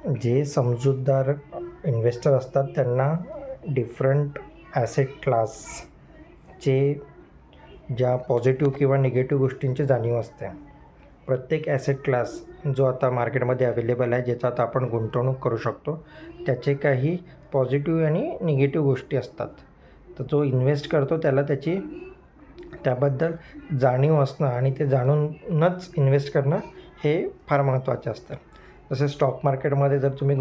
जे समजूतदार इन्व्हेस्टर असतात त्यांना डिफरंट ॲसेट क्लासचे ज्या पॉझिटिव्ह किंवा निगेटिव्ह गोष्टींची जाणीव असते. प्रत्येक ॲसेट क्लास जो आता मार्केटमध्ये अवेलेबल आहे, ज्याच्यात आपण गुंतवणूक करू शकतो, त्याचे काही पॉझिटिव्ह आणि निगेटिव्ह गोष्टी असतात. तर जो इन्व्हेस्ट करतो त्याला त्याबद्दल जाणीव असणं आणि ते जाणूनच इन्व्हेस्ट करणं हे फार महत्त्वाचे असतं. जसे स्टॉक मार्केटमध्ये जर तुम्ही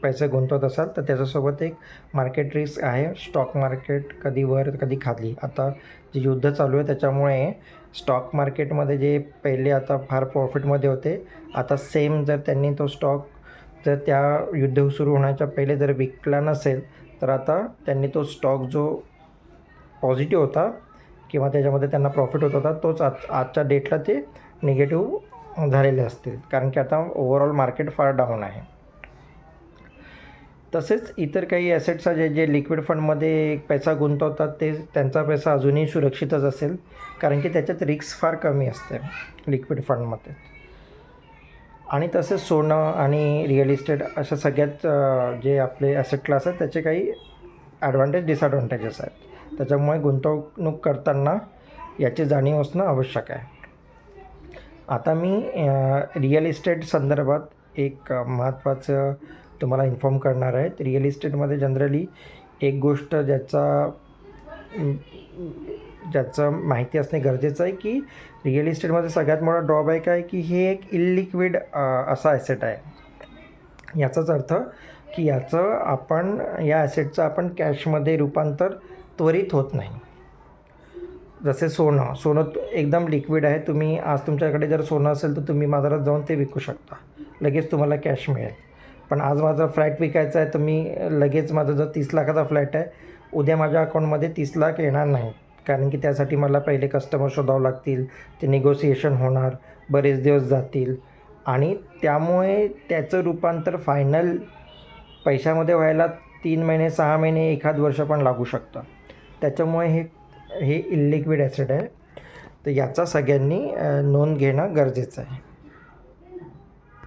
पैसे गुंतवत असाल तर त्याच्यासोबत एक मार्केट रिस्क आहे. स्टॉक मार्केट कधी वर कधी खाली. आता जे युद्ध चालू आहे त्याच्यामुळे स्टॉक मार्केटमध्ये जे पहिले आता फार प्रॉफिटमध्ये होते, आता सेम जर त्यांनी तो स्टॉक जर त्या युद्ध सुरू होण्याच्या पहिले जर विकला नसेल तर आता त्यांनी तो स्टॉक जो पॉझिटिव्ह होता किंवा त्याच्यामध्ये त्यांना प्रॉफिट होत होता तोच आजच्या डेटला ते निगेटिव्ह झालेले असतील, कारण की आता ओव्हरऑल मार्केट फार डाऊन आहे. तसेच इतर काही ॲसेट्स आहेत जे लिक्विड फंडमध्ये पैसा गुंतवतात ते त्यांचा पैसा अजूनही सुरक्षितच असेल, कारण की त्याच्यात रिस्क फार कमी असते लिक्विड फंडमध्ये. आणि तसेच सोनं आणि रिअल इस्टेट अशा सगळ्यात जे आपले ॲसेट क्लास आहेत त्याचे काही ॲडव्हान्टेज डिसॲडव्हान्टेजेस आहेत. त्याच्यामुळे गुंतवणूक करताना याची जाणीव असणं आवश्यक आहे. आता मी रिअल इस्टेट संदर्भात एक महत्त्वाचं तुम्हाला इन्फॉर्म करणार आहे. रिअल इस्टेटमध्ये जनरली एक गोष्ट ज्याचं माहिती असणे गरजेचं आहे की रिअल इस्टेटमध्ये सगळ्यात मोठा ड्रॉबॅक आहे की हे एक इलिक्विड असा ॲसेट आहे. याचाच अर्थ की या ॲसेटचं आपण कॅशमध्ये रूपांतर त्वरित होत नाही. जसे सोनं एकदम लिक्विड आहे. तुम्ही आज तुमच्याकडे जर सोनं असेल तर तुम्ही बाजारात जाऊन ते विकू शकता, लगेच तुम्हाला कॅश मिळेल. पण आज माझा फ्लॅट विकायचा आहे तर मी लगेच, माझा जर 30 लाखाचा फ्लॅट आहे, उद्या माझ्या अकाउंटमध्ये 30 लाख येणार नाही, कारण की त्यासाठी मला पहिले कस्टमर शोधावं लागतील, ते निगोसिएशन होणार, बरेच दिवस जातील आणि त्यामुळे त्याचं रूपांतर फायनल पैशामध्ये व्हायला 3 महिने, 6 महिने, एखाद वर्ष पण लागू शकतं. त्याच्यामुळे हे इलिक्विड ॲसेट आहे. तर याचा सगळ्यांनी नोंद घेणं गरजेचं आहे.